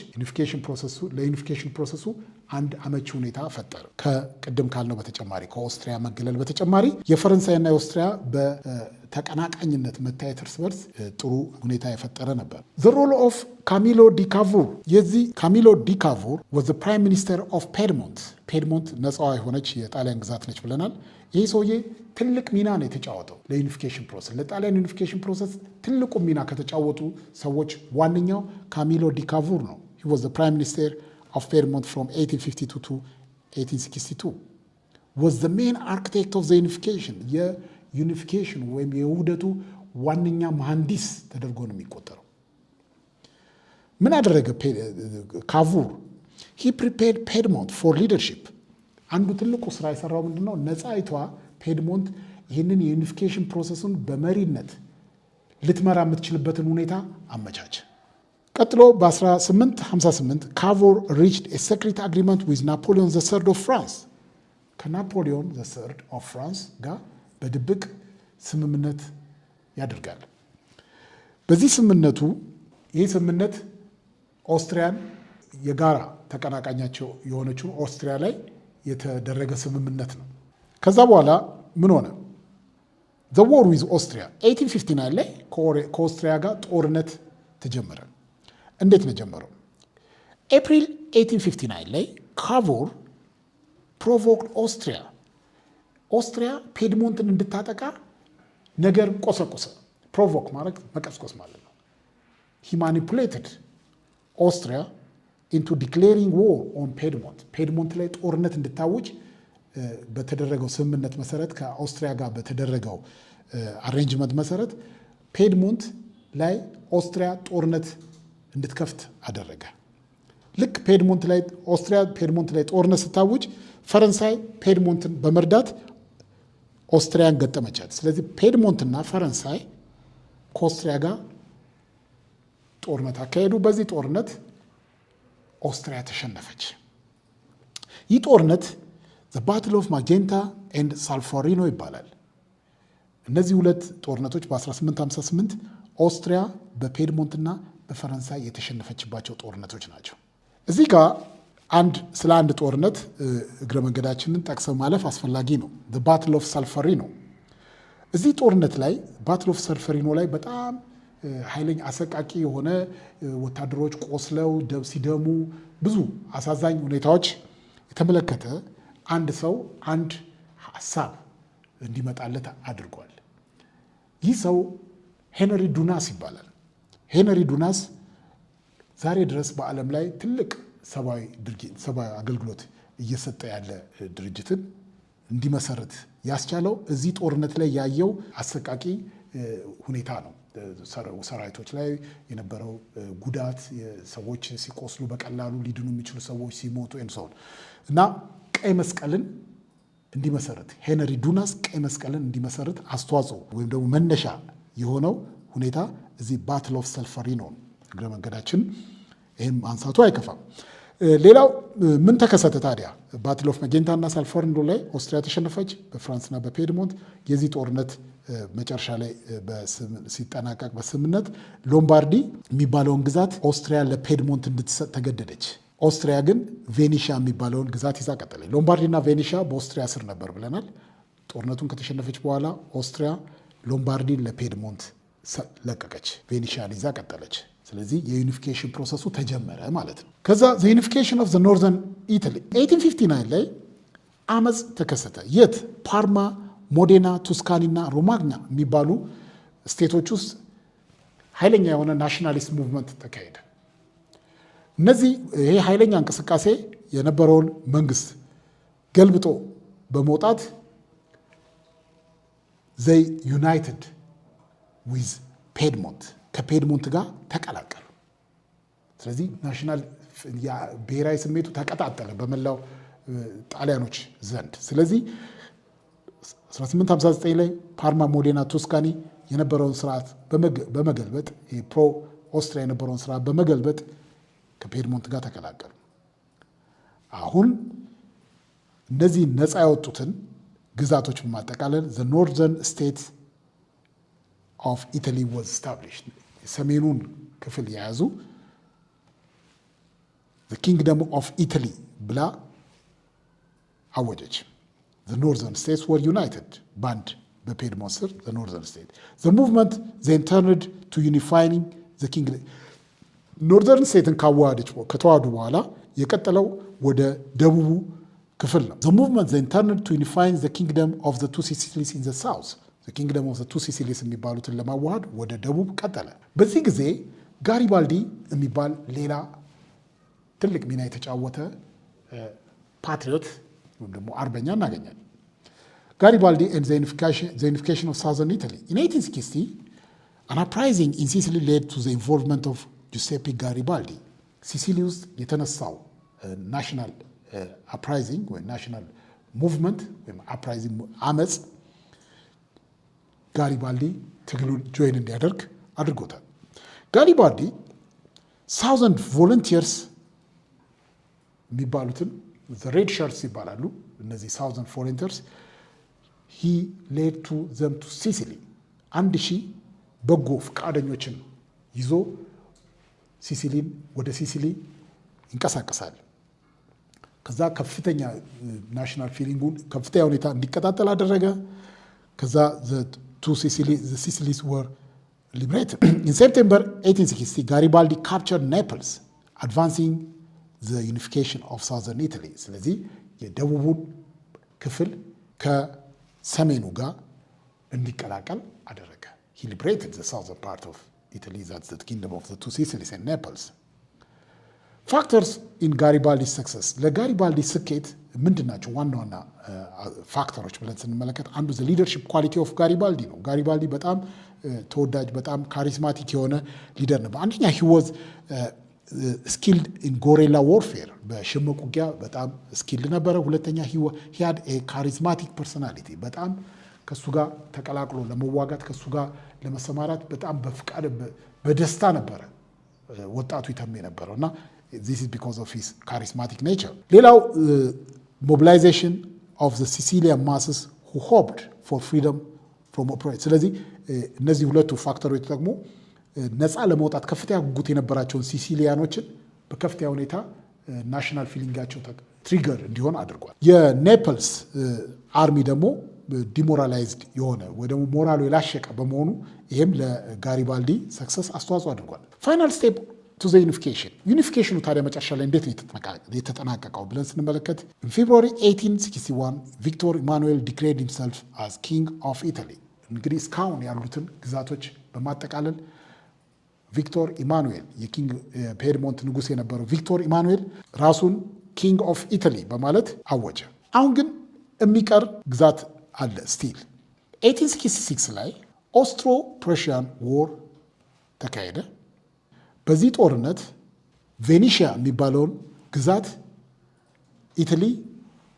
ለዩኒፊኬሽን ፕሮሰሱ አንድ አመቺ ሁኔታ ፈጠረ። ከቅድም ካልነው በተጨማሪ ከኦስትሪያ መገለል በተጨማሪ የፈረንሳይና የኦስትሪያ በተቀናቃኝነት መታየት እርስ በርስ ጥሩ ሁኔታ የፈጠረ ነበር። ዘ ሮል ኦፍ ካሚሎ ዲ ካቮር። የዚህ ካሚሎ ዲ ካቮር ወዝ ፕራይም ሚኒስተር ኦፍ ፔድሞንት። ፔድሞንት ነፃዋ የሆነች የጣሊያን ግዛት ነች ብለናል። ይህ ሰውዬ ትልቅ ሚና ነው የተጫወተው ለዩኒፊኬሽን ፕሮሰስ። ለጣሊያን ዩኒፊኬሽን ፕሮሰስ ትልቁ ሚና ከተጫወቱ ሰዎች ዋነኛው ካሚሎ ዲ ካቮር ነው። ሂ ዋዝ ዘ ፕራይም ሚኒስተር of Piedmont from 1852 to 1862 was the main architect of the unification. የዩኒፊኬሽን ወይም የውህደቱ ዋነኛ መሐንዲስ ተደርጎ ነው የሚቆጠረው። ምን አደረገ ካቮር? he prepared Piedmont for leadership. አንዱ ትልቁ ስራ የሰራው ምንድነው? ነፃይቷ ፔድሞንት ይህንን የዩኒፊኬሽን ፕሮሰሱን በመሪነት ልትመራ የምትችልበትን ሁኔታ አመቻቸ። ቀጥሎ በ1858 ካቮር ሪችድ ኤ ሴክሬት አግሪመንት ዊዝ ናፖሊዮን ዘ ሰርድ ኦፍ ፍራንስ። ከናፖሊዮን ዘ ሰርድ ኦፍ ፍራንስ ጋር በድብቅ ስምምነት ያደርጋል። በዚህ ስምምነቱ ይህ ስምምነት ኦስትሪያን የጋራ ተቀናቃኛቸው የሆነችው ኦስትሪያ ላይ የተደረገ ስምምነት ነው። ከዛ በኋላ ምን ሆነ? ዘ ዎር ዊዝ ኦስትሪያ 1859 ላይ ከኦስትሪያ ጋር ጦርነት ተጀመረ። እንዴት ነው ጀመረው? ኤፕሪል 1859 ላይ ካቮር ፕሮቮክድ ኦስትሪያ ፔድሞንትን እንድታጠቃ ነገር ቆሰቆሰ። ፕሮቮክ ማለት መቀስቆስ ማለት ነው። ሂ ማኒፑሌትድ ኦስትሪያ ኢንቱ ዲክሌሪንግ ዎር ኦን ፔድሞንት ላይ ጦርነት እንድታውጅ በተደረገው ስምምነት መሰረት ከኦስትሪያ ጋር በተደረገው አሬንጅመንት መሰረት ፔድሞንት ላይ ኦስትሪያ ጦርነት እንድትከፍት አደረገ። ልክ ኦስትሪያ ፔድሞንት ላይ ጦርነት ስታውጅ ፈረንሳይ ፔድሞንትን በመርዳት ኦስትሪያን ገጠመቻት። ስለዚህ ፔድሞንትና ፈረንሳይ ከኦስትሪያ ጋር ጦርነት አካሄዱ። በዚህ ጦርነት ኦስትሪያ ተሸነፈች። ይህ ጦርነት ዘ ባትል ኦፍ ማጌንታ ኤንድ ሳልፎሪኖ ይባላል። እነዚህ ሁለት ጦርነቶች በ1858 ኦስትሪያ በፔድሞንትና በፈረንሳይ የተሸነፈችባቸው ጦርነቶች ናቸው። እዚህ ጋር ስለ አንድ ጦርነት እግረ መንገዳችንን ጠቅሰው ማለፍ አስፈላጊ ነው። ዘ ባትል ኦፍ ሳልፎሪኖ። እዚህ ጦርነት ላይ ባትል ኦፍ ሳልፎሪኖ ላይ በጣም ኃይለኛ አሰቃቂ የሆነ ወታደሮች ቆስለው ሲደሙ ብዙ አሳዛኝ ሁኔታዎች የተመለከተ አንድ ሰው አንድ ሀሳብ እንዲመጣለት አድርጓል። ይህ ሰው ሄንሪ ዱናስ ይባላል። ሄንሪ ዱናስ ዛሬ ድረስ በዓለም ላይ ትልቅ ሰብአዊ አገልግሎት እየሰጠ ያለ ድርጅትን እንዲመሰርት ያስቻለው እዚህ ጦርነት ላይ ያየው አሰቃቂ ሁኔታ ነው። ሰራዊቶች ላይ የነበረው ጉዳት፣ ሰዎች ሲቆስሉ በቀላሉ ሊድኑ የሚችሉ ሰዎች ሲሞቱ እና ቀይ መስቀልን እንዲመሰርት ሄንሪ ዱናስ ቀይ መስቀልን እንዲመሰርት አስተዋጽኦ ወይም ደግሞ መነሻ የሆነው ሁኔታ እዚህ ባትል ኦፍ ሳልፎሪኖ ነው። እግረ መንገዳችን ይህም አንሳቱ አይከፋም። ሌላው ምን ተከሰተ ታዲያ? ባትል ኦፍ ማጌንታና ሳልፎሪኖ ላይ ኦስትሪያ ተሸነፈች በፍራንስና በፔድሞንት። የዚህ ጦርነት መጨረሻ ላይ ሲጠናቀቅ በስምምነት ሎምባርዲ የሚባለውን ግዛት ኦስትሪያ ለፔድሞንት እንድትሰጥ ተገደደች። ኦስትሪያ ግን ቬኒሻ የሚባለውን ግዛት ይዛ ቀጠለች። ሎምባርዲና ቬኒሻ በኦስትሪያ ስር ነበር ብለናል። ጦርነቱን ከተሸነፈች በኋላ ኦስትሪያ ሎምባርዲን ለፔድሞንት ለቀቀች፣ ቬኒሻን ይዛ ቀጠለች። ስለዚህ የዩኒፊኬሽን ፕሮሰሱ ተጀመረ ማለት ነው። ከዛ ዘ ዩኒፊኬሽን ኦፍ ዘ ኖርዘርን ኢታሊ 1859 ላይ አመፅ ተከሰተ። የት? ፓርማ፣ ሞዴና፣ ቱስካኒ እና ሮማግና የሚባሉ ስቴቶች ውስጥ ኃይለኛ የሆነ ናሽናሊስት ሙቭመንት ተካሄደ። ይሄ ኃይለኛ እንቅስቃሴ የነበረውን መንግስት ገልብጦ በመውጣት ዘይ ዩናይትድ ዊዝ ፔድሞንት ከፔድሞንት ጋር ተቀላቀሉ። ስለዚህ ናሽናል ብሔራዊ ስሜቱ ተቀጣጠለ በመላው ጣሊያኖች ዘንድ። ስለዚህ 1859 ላይ ፓርማ፣ ሞዴና፣ ቱስካኒ የነበረውን ስርዓት በመገልበጥ ፕሮ ኦስትሪያ የነበረውን ስርዓት በመገልበጥ ከፔድሞንት ጋር ተቀላቀሉ። አሁን እነዚህ ነፃ ያወጡትን ግዛቶች በማጠቃለል ዘ ኖርዘርን ስቴት ኦፍ ኢታሊ ዋዝ ስታብሊሽድ። የሰሜኑን ክፍል የያዙ ዘ ኪንግደም ኦፍ ኢታሊ ብላ አወጀች። ዘ ኖርዘርን ስቴትስ ወር ዩናይትድ ባንድ በፔድሞንት ስር ዘ ኖርዘርን ስቴት ዘ ሙቭመንት ዜን ተርንድ ቱ ዩኒፋይንግ ዘ ኪንግደም። ኖርዘርን ስቴትን ከተዋሃዱ በኋላ የቀጠለው ወደ ደቡቡ ክፍል ነው። ዘ ሙቭመንት ዜን ተርንድ ቱ ዩኒፋይንግ ዘ ኪንግደም ኦፍ ዘ ቱ ሲሲሊስ ኢን ዘ ሳውዝ ኪንግደም ኦፍ ዘ ቱ ሲሲሊስ የሚባሉትን ለማዋሃድ ወደ ደቡብ ቀጠለ። በዚህ ጊዜ ጋሪባልዲ የሚባል ሌላ ትልቅ ሚና የተጫወተ ፓትሪዮት ወይም ደግሞ አርበኛ እናገኛለን። ጋሪባልዲ ኤንድ ዘ ዩኒፊኬሽን ኦፍ ሳውዘርን ኢታሊ ኢን 1860 አን አፕራይዚንግ ኢን ሲሲሊ ሌድ ቱ ዘ ኢንቮልቭመንት ኦፍ ጁሴፔ ጋሪባልዲ። ሲሲሊ ውስጥ የተነሳው ናሽናል አፕራይዚንግ ወይም ናሽናል ሙቭመንት ወይም አፕራይዚንግ አመፅ ጋሪባልዲ ትግሉን ጆይን እንዲያደርግ አድርጎታል። ጋሪባልዲ ሳውዘንድ ቮለንቲርስ የሚባሉትን ሬድ ሸርትስ ይባላሉ። እነዚህ ሳውዘንድ ቮለንቲርስ ሂ ሌድ ቱ ዘም ቱ ሲሲሊ 1000 በጎ ፈቃደኞችን ይዞ ወደ ሲሲሊ ይንቀሳቀሳል። ከዛ ከፍተኛ ናሽናል ፊሊንጉን ከፍተኛ ሁኔታ እንዲቀጣጠል አደረገ። ከዛ two Sicilies were liberated. In September 1860, Garibaldi captured Naples, advancing the unification of southern Italy. ስለዚህ የደቡቡን ክፍል ከሰሜኑ ጋር እንዲቀላቀል አደረገ። He liberated the southern part of Italy, that's the kingdom of the two Sicilies and Naples. Factors in Garibaldi's success. ለጋሪባልዲ ስኬት ምንድን ናቸው? ዋና ዋና ፋክተሮች ብለን ስንመለከት አንዱ ዘ ሊደርሺፕ ኳሊቲ ኦፍ ጋሪባልዲ ነው። ጋሪባልዲ በጣም ተወዳጅ በጣም ካሪስማቲክ የሆነ ሊደር ነበር። አንደኛ ሂ ዋዝ ስኪልድ ኢን ጎሬላ ዎርፌር በሽምቅ ውጊያ በጣም ስኪልድ ነበረ። ሁለተኛ he had a charismatic personality በጣም ከሱ ጋር ተቀላቅሎ ለመዋጋት ከሱ ጋር ለመሰማራት በጣም በፍቃድ በደስታ ነበረ ወጣቱ ይተም የነበረው እና this is because of his charismatic nature። ሌላው mobilization of the Sicilian masses who hoped for freedom from oppression። ስለዚህ እነዚህ ሁለቱ ፋክተሮች ተጠቅሞ ነፃ ለመውጣት ከፍተኛ ጉጉት የነበራቸውን ሲሲሊያኖችን በከፍተኛ ሁኔታ ናሽናል ፊሊንጋቸው ትሪገር እንዲሆን አድርጓል። የኔፕልስ አርሚ ደግሞ ዲሞራላይዝድ የሆነ ወይ ደግሞ ሞራሉ የላሸቀ በመሆኑ ይህም ለጋሪባልዲ ሰክሰስ አስተዋጽኦ አድርጓል። ፋይናል ስቴፕ ቱ ዘ ዩኒፊኬሽን። ዩኒፊኬሽኑ ታዲያ መጨረሻ ላይ እንዴት የተጠናቀቀው ብለን ስንመለከት ፌብሩዋሪ 1861 ቪክቶር ኢማኑኤል ዲክሌርድ ሂምሰልፍ አዝ ኪንግ ኦፍ ኢታሊ። እንግዲህ እስካሁን ያሉትን ግዛቶች በማጠቃለል ቪክቶር ኢማኑኤል የኪንግ ፔድሞንት ንጉሥ የነበረው ቪክቶር ኢማኑኤል ራሱን ኪንግ ኦፍ ኢታሊ በማለት አወጀ። አሁን ግን የሚቀር ግዛት አለ ስቲል። 1866 ላይ ኦስትሮ ፕሩሺያን ዎር ተካሄደ። በዚህ ጦርነት ቬኒሺያ የሚባለውን ግዛት ኢታሊ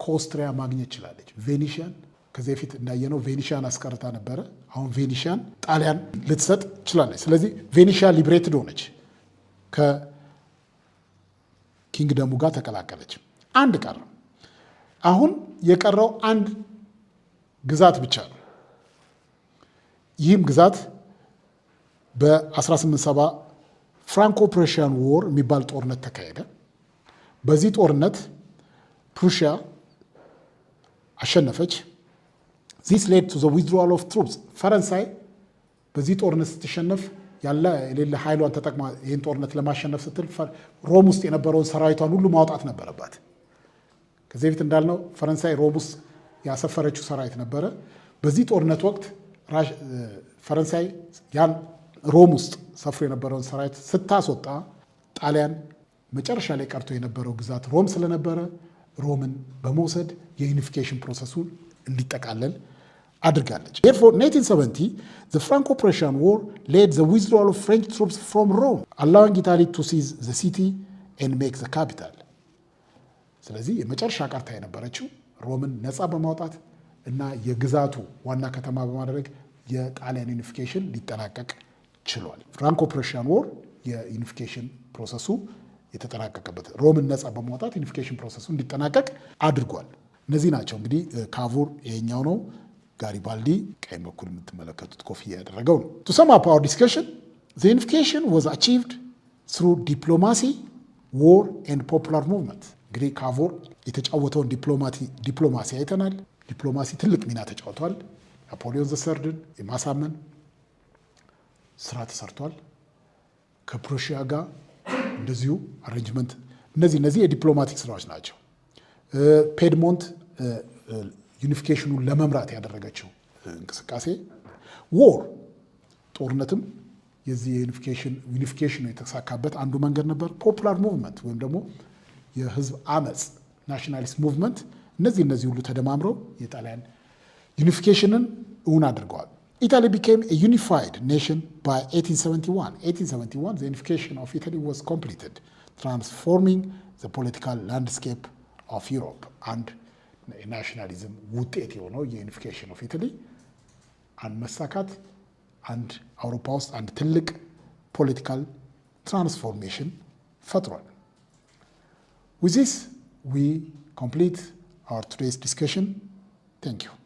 ከኦስትሪያ ማግኘት ችላለች። ቬኒሺያን ከዚህ በፊት እንዳየነው ቬኒሺያን አስቀርታ ነበረ። አሁን ቬኒሺያን ጣሊያን ልትሰጥ ችላለች። ስለዚህ ቬኒሺያ ሊብሬትድ ሆነች፣ ከኪንግደሙ ጋር ተቀላቀለች። አንድ ቀረ። አሁን የቀረው አንድ ግዛት ብቻ ነው። ይህም ግዛት በ1870 ፍራንኮ ፕሩሺያን ዎር የሚባል ጦርነት ተካሄደ። በዚህ ጦርነት ፕሩሺያ አሸነፈች። This led to the withdrawal of troops። ፈረንሳይ በዚህ ጦርነት ስትሸነፍ ያለ የሌለ ኃይሏን ተጠቅማ ይህን ጦርነት ለማሸነፍ ስትል ሮም ውስጥ የነበረውን ሰራዊቷን ሁሉ ማውጣት ነበረባት። ከዚህ በፊት እንዳልነው ፈረንሳይ ሮም ውስጥ ያሰፈረችው ሰራዊት ነበረ። በዚህ ጦርነት ወቅት ፈረንሳይ ያን ሮም ውስጥ ሰፍሮ የነበረውን ሰራዊት ስታስወጣ ጣሊያን መጨረሻ ላይ ቀርቶ የነበረው ግዛት ሮም ስለነበረ ሮምን በመውሰድ የዩኒፊኬሽን ፕሮሰሱን እንዲጠቃለል አድርጋለች። Therefore, 1970 the Franco-Prussian War led the withdrawal of French troops from Rome, allowing Italy to seize the city and make the capital። ስለዚህ የመጨረሻ ቀርታ የነበረችው ሮምን ነፃ በማውጣት እና የግዛቱ ዋና ከተማ በማድረግ የጣሊያን ዩኒፊኬሽን ሊጠናቀቅ ችሏል። ፍራንኮ-ፕሩሺያን ዎር የዩኒፊኬሽን ፕሮሰሱ የተጠናቀቀበት ሮምን ነፃ በማውጣት ዩኒፊኬሽን ፕሮሰሱ እንዲጠናቀቅ አድርጓል። እነዚህ ናቸው እንግዲህ ካቡር ይሄኛው ነው። ጋሪባልዲ ቀኝ በኩል የምትመለከቱት ኮፍያ ያደረገው ነው። To sum up our discussion, the unification was achieved through diplomacy, war and popular movement። እንግዲህ ካቡር የተጫወተውን ዲፕሎማሲ አይተናል። ዲፕሎማሲ ትልቅ ሚና ተጫውቷል። ናፖሊዮን ዘሰርድን የማሳመን ስራ ተሰርቷል። ከፕሩሺያ ጋር እንደዚሁ አሬንጅመንት፣ እነዚህ የዲፕሎማቲክ ስራዎች ናቸው። ፔድሞንት ዩኒፊኬሽኑን ለመምራት ያደረገችው እንቅስቃሴ፣ ዎር ጦርነትም የዚህ ዩኒፊኬሽኑ የተሳካበት አንዱ መንገድ ነበር። ፖፑላር ሙቭመንት ወይም ደግሞ የህዝብ አመፅ ናሽናሊስት ሙቭመንት፣ እነዚህ ሁሉ ተደማምረው የጣሊያን ዩኒፊኬሽንን እውን አድርገዋል። Italy became a unified nation by 1871. 1871 the unification of Italy was completed, transforming the political landscape of Europe and ናሽናሊዝም ውጤት የሆነው የዩኒፊኬሽን ኦፍ ኢታሊ አንድ መሳካት አንድ አውሮፓ ውስጥ አንድ ትልቅ ፖለቲካል ትራንስፎርሜሽን ፈጥሯል። With this we complete our today's discussion. Thank you.